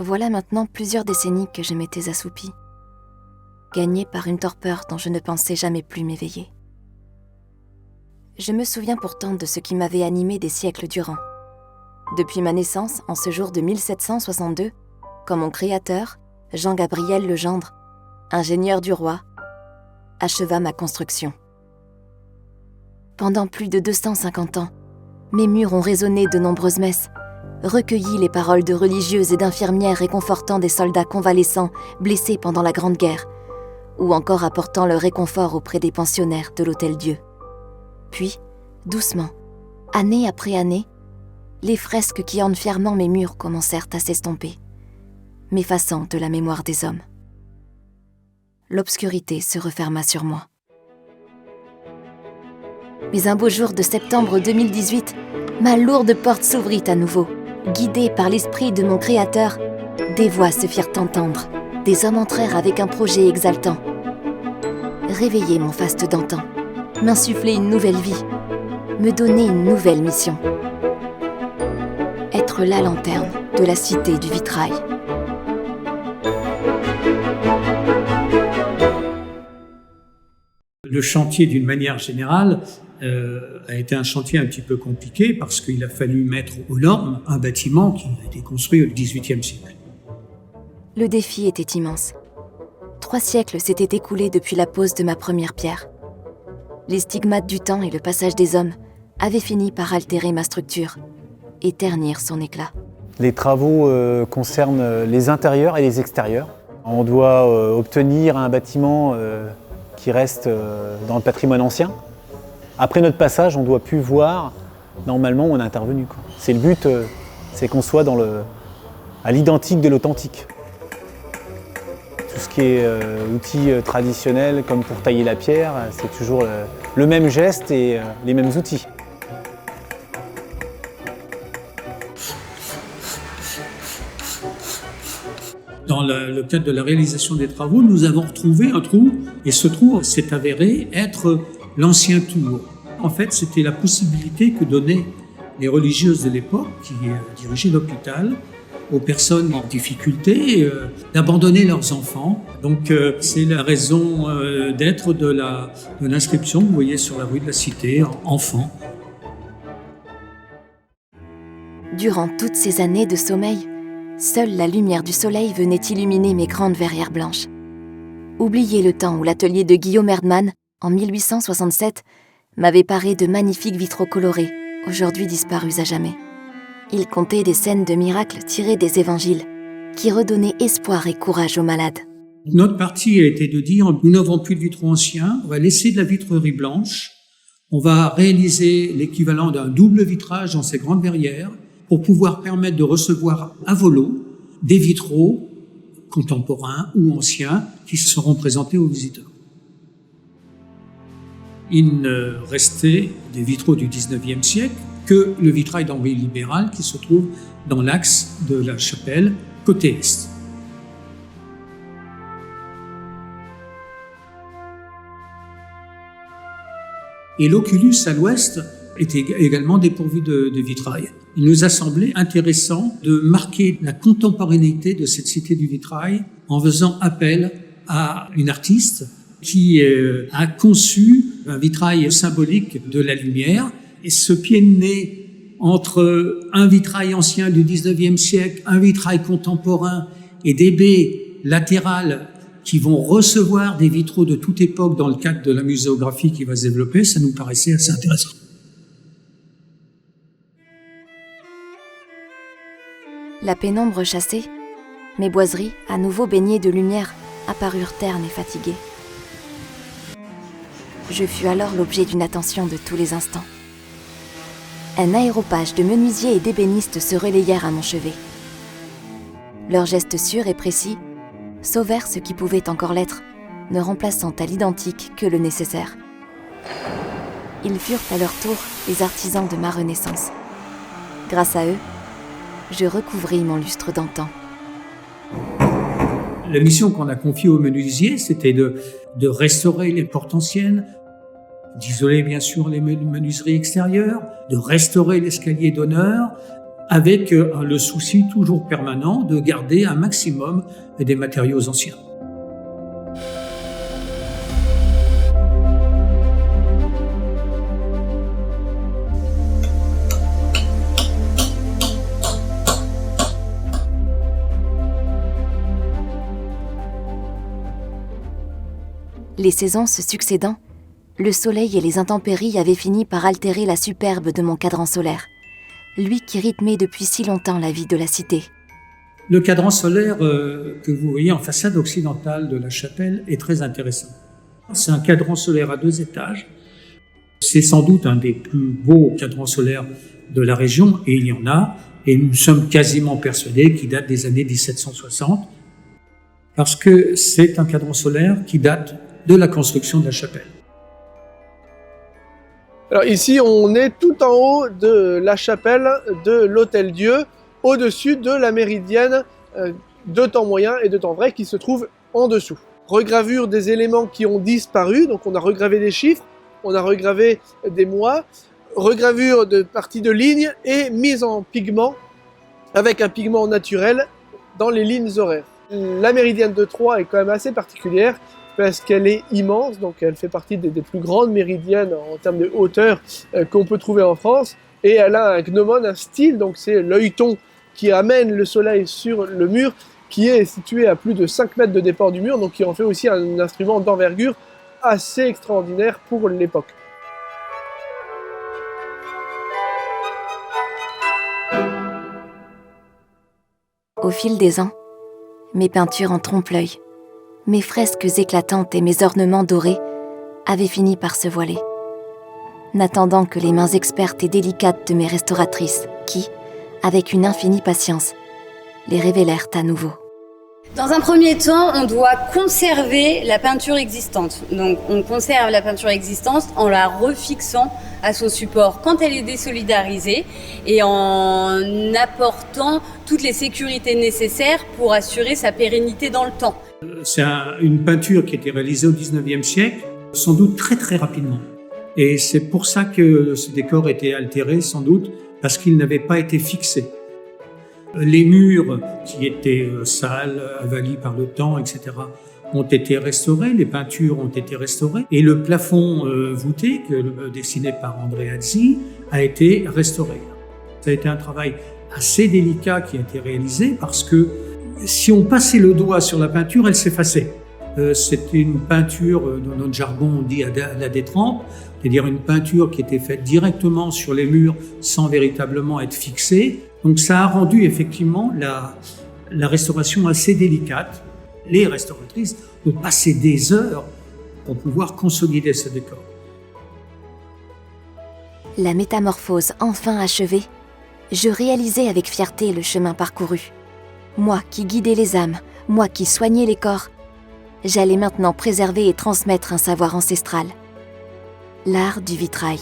Voilà maintenant plusieurs décennies que je m'étais assoupie, gagnée par une torpeur dont je ne pensais jamais plus m'éveiller. Je me souviens pourtant de ce qui m'avait animée des siècles durant. Depuis ma naissance, en ce jour de 1762, quand mon créateur, Jean-Gabriel Legendre, ingénieur du roi, acheva ma construction. Pendant plus de 250 ans, mes murs ont résonné de nombreuses messes, recueilli les paroles de religieuses et d'infirmières réconfortant des soldats convalescents blessés pendant la Grande Guerre, ou encore apportant leur réconfort auprès des pensionnaires de l'Hôtel-Dieu. Puis, doucement, année après année, les fresques qui ornent fièrement mes murs commencèrent à s'estomper, m'effaçant de la mémoire des hommes. L'obscurité se referma sur moi. Mais un beau jour de septembre 2018, ma lourde porte s'ouvrit à nouveau. Guidée par l'esprit de mon créateur, des voix se firent entendre. Des hommes entrèrent avec un projet exaltant. Réveiller mon faste d'antan, m'insuffler une nouvelle vie, me donner une nouvelle mission. Être la lanterne de la cité du vitrail. Le chantier, d'une manière générale, a été un chantier un petit peu compliqué parce qu'il a fallu mettre aux normes un bâtiment qui a été construit au XVIIIe siècle. Le défi était immense. 3 siècles s'étaient écoulés depuis la pose de ma première pierre. Les stigmates du temps et le passage des hommes avaient fini par altérer ma structure et ternir son éclat. Les travaux concernent les intérieurs et les extérieurs. On doit obtenir un bâtiment qui reste dans le patrimoine ancien. Après notre passage, on doit plus voir normalement où on est intervenu. C'est le but, c'est qu'on soit à l'identique de l'authentique. Tout ce qui est outils traditionnels, comme pour tailler la pierre, c'est toujours le même geste et les mêmes outils. Dans le cadre de la réalisation des travaux, nous avons retrouvé un trou, et ce trou s'est avéré être l'ancien tour. En fait, c'était la possibilité que donnaient les religieuses de l'époque, qui dirigeaient l'hôpital, aux personnes en difficulté, d'abandonner leurs enfants. Donc, c'est la raison d'être de l'inscription, vous voyez, sur la rue de la Cité, enfants. Durant toutes ces années de sommeil, seule la lumière du soleil venait illuminer mes grandes verrières blanches. Oubliez le temps où l'atelier de Guillaume Erdmann, en 1867, m'avait paré de magnifiques vitraux colorés, aujourd'hui disparus à jamais. Il comptait des scènes de miracles tirées des évangiles, qui redonnaient espoir et courage aux malades. Notre parti a été de dire, nous n'avons plus de vitraux anciens, on va laisser de la vitrerie blanche, on va réaliser l'équivalent d'un double vitrage dans ces grandes verrières, pour pouvoir permettre de recevoir à volo des vitraux contemporains ou anciens qui seront présentés aux visiteurs. Il ne restait des vitraux du XIXe siècle que le vitrail d'Henri Libéral qui se trouve dans l'axe de la chapelle côté est. Et l'oculus à l'ouest était également dépourvu de vitrail. Il nous a semblé intéressant de marquer la contemporanéité de cette cité du vitrail en faisant appel à une artiste qui a conçu un vitrail symbolique de la lumière. Et ce pied de nez entre un vitrail ancien du XIXe siècle, un vitrail contemporain et des baies latérales qui vont recevoir des vitraux de toute époque dans le cadre de la muséographie qui va se développer, ça nous paraissait assez intéressant. La pénombre chassée, mes boiseries, à nouveau baignées de lumière, apparurent ternes et fatiguées. Je fus alors l'objet d'une attention de tous les instants. Un aéropage de menuisiers et d'ébénistes se relayèrent à mon chevet. Leurs gestes sûrs et précis sauvèrent ce qui pouvait encore l'être, ne remplaçant à l'identique que le nécessaire. Ils furent à leur tour les artisans de ma renaissance. Grâce à eux, je recouvris mon lustre d'antan. La mission qu'on a confiée aux menuisiers, c'était de restaurer les portes anciennes, d'isoler bien sûr les menuiseries extérieures, de restaurer l'escalier d'honneur, avec le souci toujours permanent de garder un maximum des matériaux anciens. Les saisons se succédant, le soleil et les intempéries avaient fini par altérer la superbe de mon cadran solaire, lui qui rythmait depuis si longtemps la vie de la cité. Le cadran solaire que vous voyez en façade occidentale de la chapelle est très intéressant. C'est un cadran solaire à 2 étages. C'est sans doute un des plus beaux cadrans solaires de la région, et il y en a, et nous sommes quasiment persuadés qu'il date des années 1760, parce que c'est un cadran solaire qui date de la construction de la chapelle. Alors ici, on est tout en haut de la chapelle de l'Hôtel-Dieu, au-dessus de la méridienne de temps moyen et de temps vrai qui se trouve en dessous. Regravure des éléments qui ont disparu, donc on a regravé des chiffres, on a regravé des mois, regravure de parties de lignes et mise en pigment avec un pigment naturel dans les lignes horaires. La méridienne de Troyes est quand même assez particulière parce qu'elle est immense, donc elle fait partie des plus grandes méridiennes en termes de hauteur qu'on peut trouver en France, et elle a un gnomon, un style, donc c'est l'œilleton qui amène le soleil sur le mur, qui est situé à plus de 5 mètres de départ du mur, donc qui en fait aussi un instrument d'envergure assez extraordinaire pour l'époque. Au fil des ans, mes peintures en trompe-l'œil, mes fresques éclatantes et mes ornements dorés avaient fini par se voiler, n'attendant que les mains expertes et délicates de mes restauratrices qui, avec une infinie patience, les révélèrent à nouveau. Dans un premier temps, on doit conserver la peinture existante. Donc on conserve la peinture existante en la refixant à son support quand elle est désolidarisée et en apportant toutes les sécurités nécessaires pour assurer sa pérennité dans le temps. C'est une peinture qui a été réalisée au XIXe siècle, sans doute très rapidement. Et c'est pour ça que ce décor était altéré, sans doute, parce qu'il n'avait pas été fixé. Les murs qui étaient sales, avalis par le temps, etc., ont été restaurés, les peintures ont été restaurées, et le plafond voûté, dessiné par André Azzi, a été restauré. Ça a été un travail assez délicat qui a été réalisé, parce que si on passait le doigt sur la peinture, elle s'effaçait. C'était une peinture, dans notre jargon on dit à la détrempe, c'est-à-dire une peinture qui était faite directement sur les murs sans véritablement être fixée. Donc ça a rendu effectivement la restauration assez délicate. Les restauratrices ont passé des heures pour pouvoir consolider ce décor. La métamorphose enfin achevée, je réalisais avec fierté le chemin parcouru. Moi qui guidais les âmes, moi qui soignais les corps, j'allais maintenant préserver et transmettre un savoir ancestral. L'art du vitrail.